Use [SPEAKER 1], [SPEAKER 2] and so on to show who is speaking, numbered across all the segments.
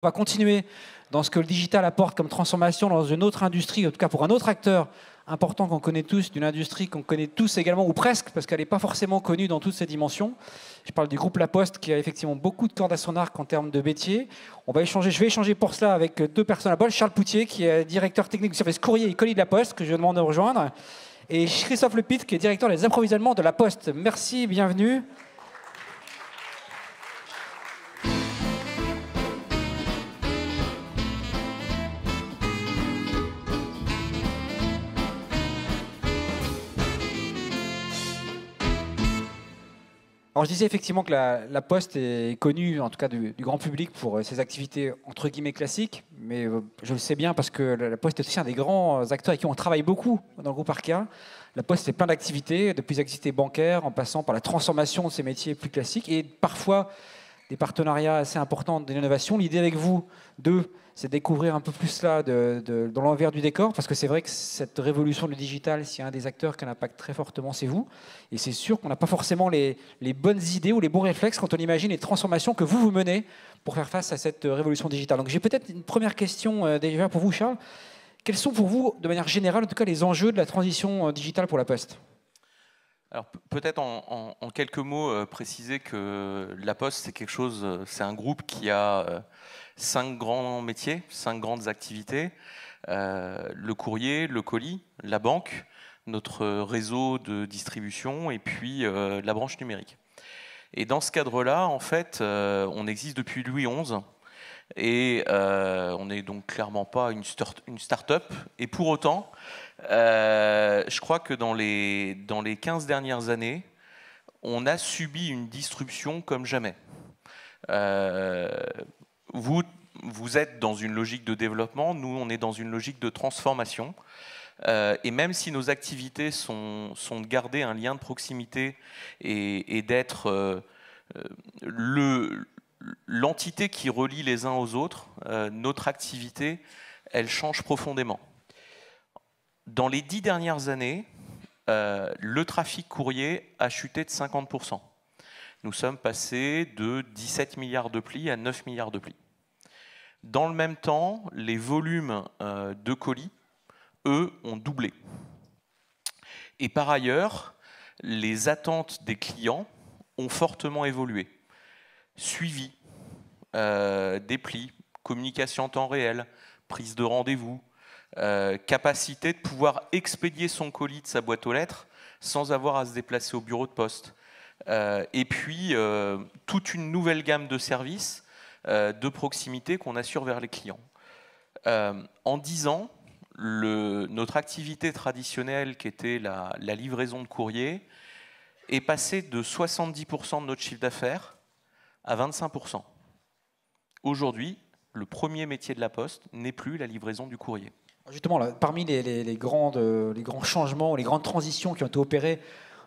[SPEAKER 1] On va continuer dans ce que le digital apporte comme transformation dans une autre industrie, en tout cas pour un autre acteur important qu'on connaît tous, d'une industrie qu'on connaît tous également, ou presque, parce qu'elle n'est pas forcément connue dans toutes ses dimensions. Je parle du groupe La Poste, qui a effectivement beaucoup de cordes à son arc en termes de métier. Je vais échanger pour cela avec deux personnes à bord. Charles Poutier, qui est directeur technique du service courrier et colis de La Poste, que je demande de rejoindre. Et Christophe Lepitre, qui est directeur des approvisionnements de La Poste. Merci, bienvenue. Alors je disais effectivement que la Poste est connue, en tout cas du grand public, pour ses activités entre guillemets classiques, mais je le sais bien parce que la Poste est aussi un des grands acteurs avec qui on travaille beaucoup dans le groupe Arkéa. La Poste fait plein d'activités, depuis les activités bancaires, en passant par la transformation de ses métiers plus classiques, et parfois des partenariats assez importants de l'innovation. L'idée avec vous deux, c'est de découvrir un peu plus cela dans l'envers du décor, parce que c'est vrai que cette révolution du digital, s'il y a un des acteurs qui a un impact très fortement, c'est vous. Et c'est sûr qu'on n'a pas forcément les bonnes idées ou les bons réflexes quand on imagine les transformations que vous menez pour faire face à cette révolution digitale. Donc j'ai peut-être une première question déjà pour vous, Charles. Quels sont pour vous, de manière générale, en tout cas, les enjeux de la transition digitale pour la Poste ?
[SPEAKER 2] Alors peut-être en quelques mots préciser que La Poste, c'est un groupe qui a 5 grands métiers, 5 grandes activités. Le courrier, le colis, la banque, notre réseau de distribution et puis la branche numérique. Et dans ce cadre-là, en fait, on existe depuis Louis XI et on n'est donc clairement pas une start-up. Et pour autant, je crois que dans les 15 dernières années, on a subi une disruption comme jamais. Vous êtes dans une logique de développement, nous on est dans une logique de transformation. Et même si nos activités sont de garder un lien de proximité et d'être l'entité qui relie les uns aux autres, notre activité, elle change profondément. Dans les 10 dernières années, le trafic courrier a chuté de 50%. Nous sommes passés de 17 milliards de plis à 9 milliards de plis. Dans le même temps, les volumes de colis, eux, ont doublé. Et par ailleurs, les attentes des clients ont fortement évolué. Suivi des plis, communication en temps réel, prise de rendez-vous, capacité de pouvoir expédier son colis de sa boîte aux lettres sans avoir à se déplacer au bureau de poste. Et puis, toute une nouvelle gamme de services de proximité qu'on assure vers les clients. En 10 ans, notre activité traditionnelle, qui était la livraison de courrier, est passée de 70% de notre chiffre d'affaires à 25%. Aujourd'hui, le premier métier de la Poste n'est plus la livraison du courrier.
[SPEAKER 1] Justement, là, parmi les grands changements, les grandes transitions qui ont été opérées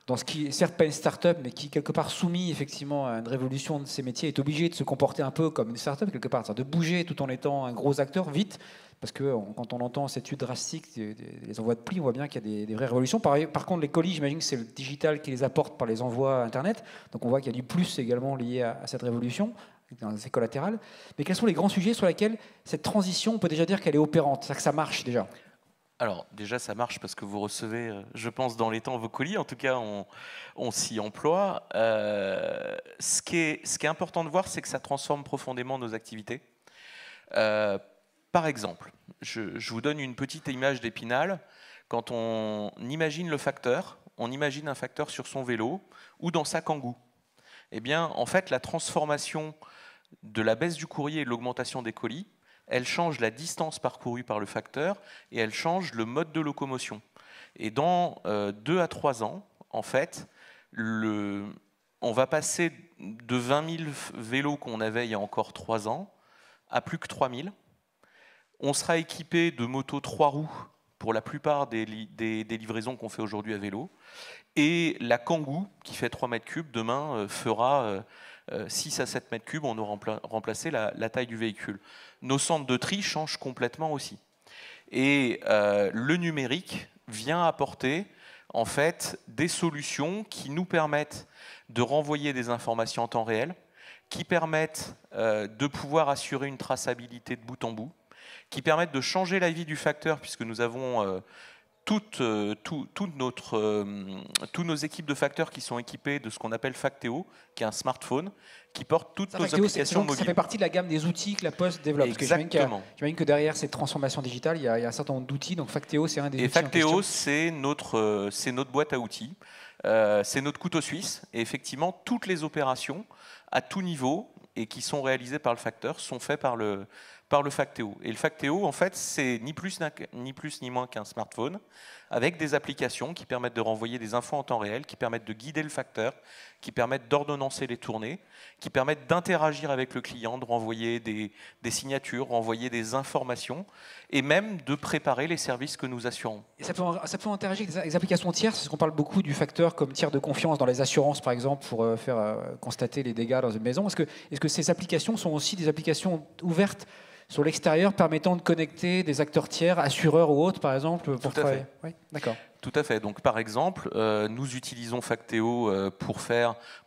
[SPEAKER 1] dans ce qui est certes pas une start-up, mais qui quelque part soumis effectivement à une révolution de ces métiers, est obligé de se comporter un peu comme une start-up quelque part, de bouger tout en étant un gros acteur vite, parce que quand on entend cette étude drastique des envois de plis, on voit bien qu'il y a des vraies révolutions. Par contre, les colis, j'imagine que c'est le digital qui les apporte par les envois Internet, donc on voit qu'il y a du plus également lié à cette révolution dans ces collatérales. Mais quels sont les grands sujets sur lesquels cette transition, on peut déjà dire qu'elle est opérante, c'est-à-dire que ça marche déjà?
[SPEAKER 2] Alors déjà ça marche parce que vous recevez, je pense, dans les temps vos colis, en tout cas on s'y emploie. Ce qui est important de voir, c'est que ça transforme profondément nos activités. Par exemple, je vous donne une petite image d'Épinal. Quand on imagine le facteur, on imagine un facteur sur son vélo ou dans sa Kangoo. Eh bien, en fait, la transformation de la baisse du courrier et de l'augmentation des colis, elle change la distance parcourue par le facteur et elle change le mode de locomotion. Et dans 2 à 3 ans, en fait, on va passer de 20 000 vélos qu'on avait il y a encore 3 ans à plus que 3 000. On sera équipé de motos 3 roues pour la plupart des livraisons qu'on fait aujourd'hui à vélo. Et la Kangoo, qui fait 3 mètres cubes, demain fera 6 à 7 mètres cubes, on aura remplacé la taille du véhicule. Nos centres de tri changent complètement aussi. Et le numérique vient apporter en fait des solutions qui nous permettent de renvoyer des informations en temps réel, qui permettent de pouvoir assurer une traçabilité de bout en bout, qui permettent de changer la vie du facteur, puisque nous avons toutes nos équipes de facteurs qui sont équipées de ce qu'on appelle Factéo, qui est un smartphone, qui porte toutes nos applications mobiles.
[SPEAKER 1] Ça fait partie de la gamme des outils que la Poste développe.
[SPEAKER 2] Exactement.
[SPEAKER 1] J'imagine que derrière cette transformation digitale, il y a un certain nombre d'outils. Donc Factéo, c'est un des outils.
[SPEAKER 2] Et Factéo, c'est notre boîte à outils. C'est notre couteau suisse. Et effectivement, toutes les opérations à tout niveau et qui sont réalisées par le facteur sont faites par le Factéo. Et le Factéo, en fait, c'est ni plus ni moins qu'un smartphone avec des applications qui permettent de renvoyer des infos en temps réel, qui permettent de guider le facteur, qui permettent d'ordonnancer les tournées, qui permettent d'interagir avec le client, de renvoyer des signatures, renvoyer des informations et même de préparer les services que nous assurons. Et
[SPEAKER 1] ça peut interagir avec des applications tierces, parce qu'on parle beaucoup du facteur comme tiers de confiance dans les assurances, par exemple, pour faire constater les dégâts dans une maison. Est-ce que ces applications sont aussi des applications ouvertes sur l'extérieur permettant de connecter des acteurs tiers, assureurs ou autres, par exemple, pour travailler? Oui, d'accord.
[SPEAKER 2] Tout à fait. Donc, par exemple, nous utilisons Factéo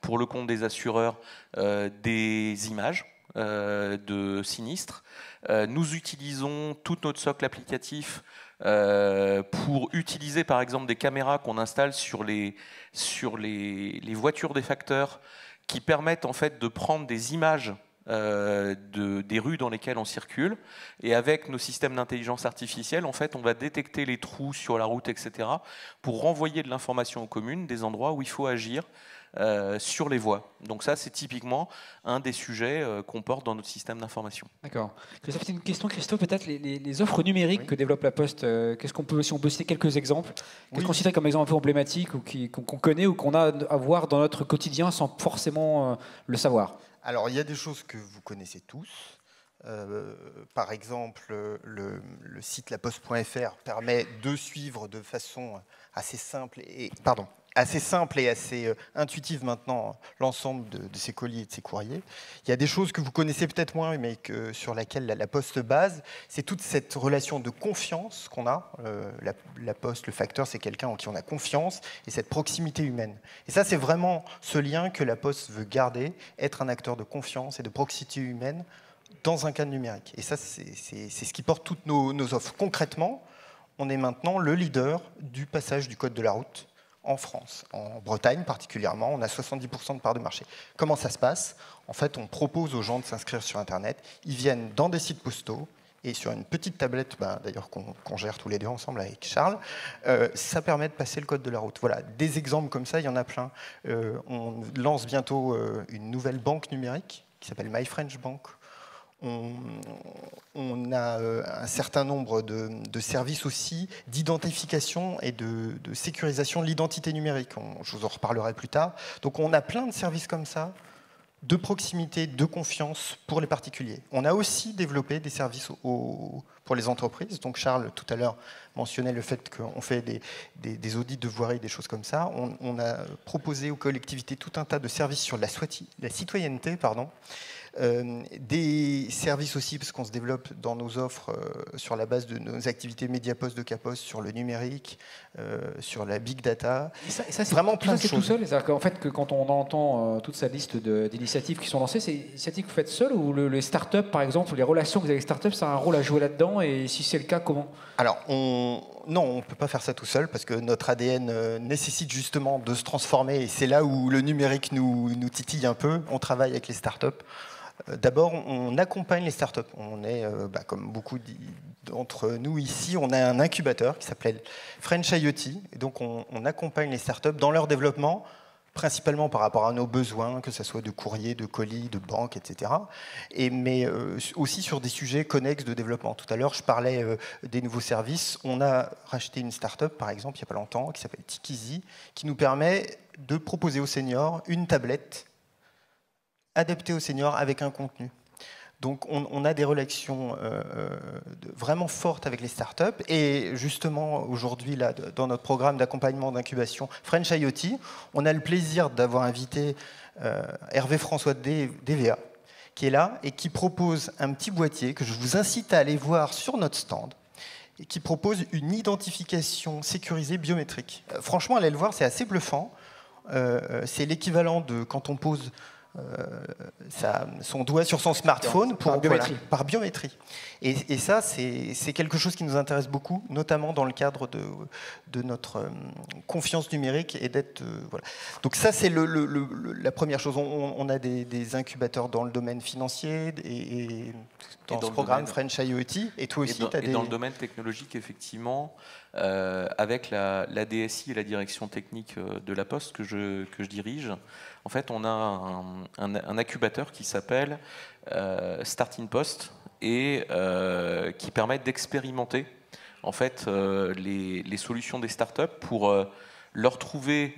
[SPEAKER 2] pour le compte des assureurs, des images de sinistres. Nous utilisons tout notre socle applicatif pour utiliser, par exemple, des caméras qu'on installe sur les voitures des facteurs qui permettent en fait de prendre des images des rues dans lesquelles on circule, et avec nos systèmes d'intelligence artificielle, en fait, on va détecter les trous sur la route, etc., pour renvoyer de l'information aux communes, des endroits où il faut agir sur les voies. Donc ça, c'est typiquement un des sujets qu'on porte dans notre système d'information.
[SPEAKER 1] D'accord. Ça fait une question, Christophe, peut-être les offres numériques que développe la Poste. Qu'est-ce qu'on peut, si on peut citer quelques exemples, qu'est-ce qu'on citerait comme exemple un peu emblématique ou qu'on connaît ou qu'on a à voir dans notre quotidien sans forcément le savoir?
[SPEAKER 3] Alors, il y a des choses que vous connaissez tous. Par exemple, le site laposte.fr permet de suivre de façon assez simple et assez intuitive maintenant l'ensemble de ces colis et de ces courriers. Il y a des choses que vous connaissez peut-être moins, mais sur laquelle la Poste se base. C'est toute cette relation de confiance qu'on a. La Poste, le facteur, c'est quelqu'un en qui on a confiance, et cette proximité humaine. Et ça, c'est vraiment ce lien que la Poste veut garder, être un acteur de confiance et de proximité humaine dans un cadre numérique. Et ça, c'est ce qui porte toutes nos offres. Concrètement, on est maintenant le leader du passage du code de la route en France. En Bretagne particulièrement, on a 70% de part de marché. Comment ça se passe? En fait, on propose aux gens de s'inscrire sur Internet. Ils viennent dans des sites postaux et sur une petite tablette, d'ailleurs qu'on gère tous les deux ensemble avec Charles, ça permet de passer le code de la route. Voilà, des exemples comme ça, il y en a plein. On lance bientôt une nouvelle banque numérique qui s'appelle My French Bank. On a un certain nombre de services aussi d'identification et de sécurisation de l'identité numérique. Je vous en reparlerai plus tard. Donc on a plein de services comme ça, de proximité, de confiance pour les particuliers. On a aussi développé des services pour les entreprises. Donc Charles, tout à l'heure, mentionnait le fait qu'on fait des audits de voirie, des choses comme ça. On a proposé aux collectivités tout un tas de services sur la citoyenneté, des services aussi, parce qu'on se développe dans nos offres sur la base de nos activités Mediapost de Capost, sur le numérique, sur la big data.
[SPEAKER 1] Et ça c'est vraiment plein de choses. C'est tout seul. C'est-à-dire qu'en fait, quand on entend toute cette liste d'initiatives qui sont lancées, c'est des initiatives que vous faites seul, ou les startups, par exemple, ou les relations que vous avez avec les startups, ça a un rôle à jouer là-dedans? Et si c'est le cas, comment?
[SPEAKER 3] Alors, non, on ne peut pas faire ça tout seul, parce que notre ADN nécessite justement de se transformer, et c'est là où le numérique nous titille un peu. On travaille avec les startups. D'abord, on accompagne les startups. On est, comme beaucoup d'entre nous ici, on a un incubateur qui s'appelle French IoT. Et donc, on accompagne les startups dans leur développement, principalement par rapport à nos besoins, que ce soit de courrier, de colis, de banque, etc. Mais aussi sur des sujets connexes de développement. Tout à l'heure, je parlais des nouveaux services. On a racheté une startup, par exemple, il n'y a pas longtemps, qui s'appelle Tikizi, qui nous permet de proposer aux seniors une tablette adapté aux seniors avec un contenu. Donc on a des relations vraiment fortes avec les startups, et justement aujourd'hui là, dans notre programme d'accompagnement d'incubation French IoT, on a le plaisir d'avoir invité Hervé François d'EVA, qui est là et qui propose un petit boîtier que je vous incite à aller voir sur notre stand, et qui propose une identification sécurisée biométrique. Franchement, allez le voir, c'est assez bluffant. C'est l'équivalent de quand on pose son doigt sur son smartphone
[SPEAKER 1] par biométrie.
[SPEAKER 3] Voilà, par biométrie. Et ça, c'est quelque chose qui nous intéresse beaucoup, notamment dans le cadre de notre confiance numérique et d'être voilà. Donc ça, c'est la première chose. On a des incubateurs dans le domaine financier et dans ce programme French IoT. Et toi aussi,
[SPEAKER 2] dans le domaine technologique, effectivement, avec la DSI et la direction technique de la Poste que je dirige. En fait, on a un incubateur qui s'appelle Starting Post et qui permet d'expérimenter en fait les solutions des startups pour leur trouver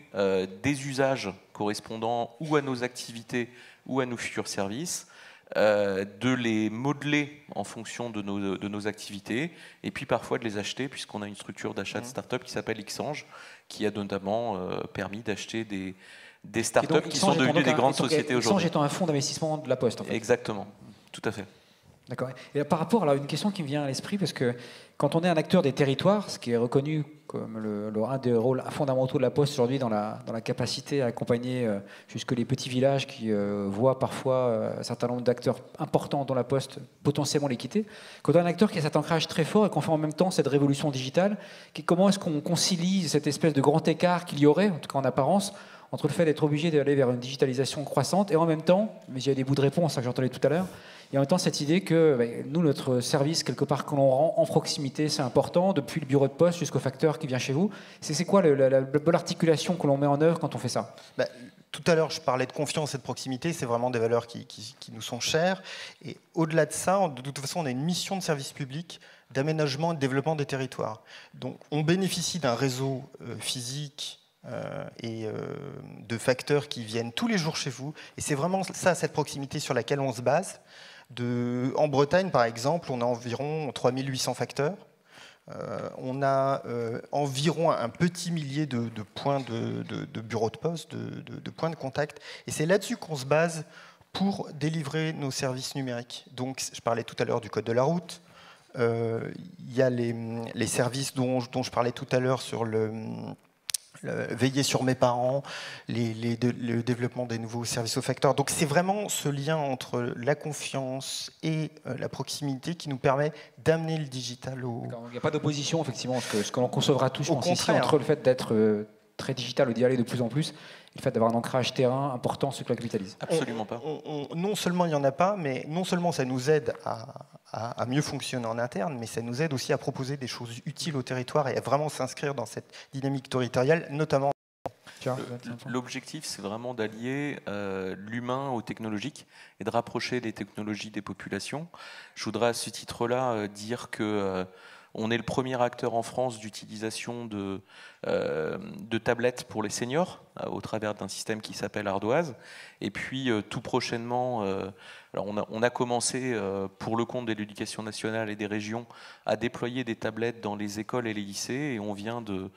[SPEAKER 2] des usages correspondant ou à nos activités ou à nos futurs services, de les modeler en fonction de nos activités et puis parfois de les acheter puisqu'on a une structure d'achat de startups qui s'appelle Xange qui a notamment permis d'acheter des startups qui sont devenues des grandes sociétés aujourd'hui.
[SPEAKER 1] Xange étant un fonds d'investissement de la Poste, en fait.
[SPEAKER 2] Exactement, tout à fait.
[SPEAKER 1] D'accord. Et par rapport à une question qui me vient à l'esprit, parce que quand on est un acteur des territoires, ce qui est reconnu comme un des rôles fondamentaux de la Poste aujourd'hui dans la capacité à accompagner jusque les petits villages qui voient parfois un certain nombre d'acteurs importants dont la Poste potentiellement les quitter, quand on a un acteur qui a cet ancrage très fort et qu'on fait en même temps cette révolution digitale, comment est-ce qu'on concilie cette espèce de grand écart qu'il y aurait, en tout cas en apparence, entre le fait d'être obligé d'aller vers une digitalisation croissante et en même temps, mais il y a des bouts de réponse que j'entendais tout à l'heure, et en même temps cette idée que nous, notre service, quelque part que l'on rend en proximité, c'est important, depuis le bureau de poste jusqu'au facteur qui vient chez vous. C'est quoi l'articulation que l'on met en œuvre quand on fait ça?
[SPEAKER 3] Tout à l'heure, je parlais de confiance et de proximité, c'est vraiment des valeurs qui nous sont chères. Et au-delà de ça, de toute façon, on a une mission de service public d'aménagement et de développement des territoires. Donc on bénéficie d'un réseau physique et de facteurs qui viennent tous les jours chez vous. Et c'est vraiment ça, cette proximité sur laquelle on se base. En Bretagne, par exemple, on a environ 3800 facteurs. On a environ un petit millier de points de bureaux de poste, de points de contact. Et c'est là-dessus qu'on se base pour délivrer nos services numériques. Donc, je parlais tout à l'heure du code de la route. Il y a les services dont je parlais tout à l'heure sur veiller sur mes parents, le développement des nouveaux services aux facteurs. Donc c'est vraiment ce lien entre la confiance et la proximité qui nous permet d'amener le digital au...
[SPEAKER 1] Il n'y a pas d'opposition, effectivement, ce que l'on concevra tous, je pense, ici, entre le fait d'être très digital ou d'y aller de plus en plus, et le fait d'avoir un ancrage terrain important sur le capitalise.
[SPEAKER 2] Absolument pas.
[SPEAKER 3] Non seulement il n'y en a pas, mais non seulement ça nous aide à mieux fonctionner en interne, mais ça nous aide aussi à proposer des choses utiles au territoire et à vraiment s'inscrire dans cette dynamique territoriale, notamment...
[SPEAKER 2] L'objectif, c'est vraiment d'allier l'humain au technologique et de rapprocher les technologies des populations. Je voudrais à ce titre-là dire que on est le premier acteur en France d'utilisation de tablettes pour les seniors au travers d'un système qui s'appelle Ardoise. Et puis tout prochainement, alors on a commencé pour le compte de l'Éducation nationale et des régions à déployer des tablettes dans les écoles et les lycées. Et on vient de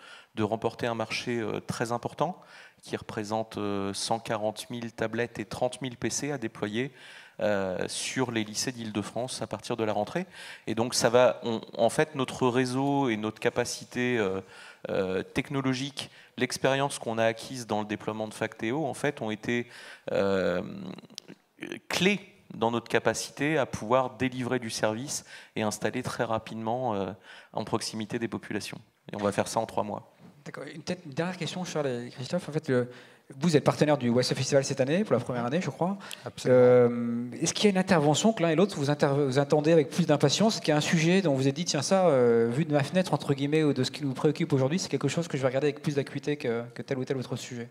[SPEAKER 2] remporter un marché très important qui représente 140 000 tablettes et 30 000 PC à déployer sur les lycées d'Île-de-France à partir de la rentrée. Et donc ça va, en fait, notre réseau et notre capacité technologique, l'expérience qu'on a acquise dans le déploiement de Factéo, en fait, ont été clés dans notre capacité à pouvoir délivrer du service et installer très rapidement en proximité des populations. Et on va faire ça en 3 mois.
[SPEAKER 1] D'accord. Une dernière question, Charles et Christophe. En fait, vous êtes partenaire du WSE Festival cette année, pour la première année, je crois. Est-ce qu'il y a une intervention que l'un et l'autre vous attendez avec plus d'impatience? Est-ce qu'il y a un sujet dont vous avez dit, tiens, ça, vu de ma fenêtre, entre guillemets, ou de ce qui nous préoccupe aujourd'hui, c'est quelque chose que je vais regarder avec plus d'acuité que tel ou tel autre sujet?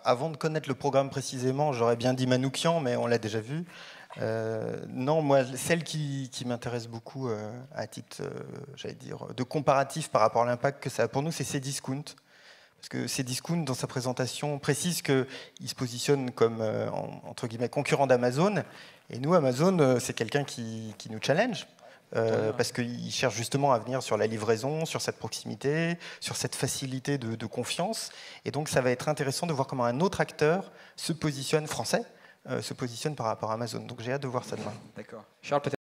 [SPEAKER 3] Avant de connaître le programme précisément, j'aurais bien dit Manoukian, mais on l'a déjà vu. Non, moi, celle qui m'intéresse beaucoup à titre, j'allais dire, de comparatif par rapport à l'impact que ça a pour nous, c'est Cdiscount. Parce que Cdiscount, dans sa présentation, précise qu'il se positionne comme, entre guillemets, concurrent d'Amazon. Et nous, Amazon, c'est quelqu'un qui nous challenge. Parce qu'il cherche justement à venir sur la livraison, sur cette proximité, sur cette facilité de confiance. Et donc, ça va être intéressant de voir comment un autre acteur se positionne, français, se positionne par rapport à Amazon. Donc, j'ai hâte de voir ça demain.
[SPEAKER 1] D'accord. Charles, peut-être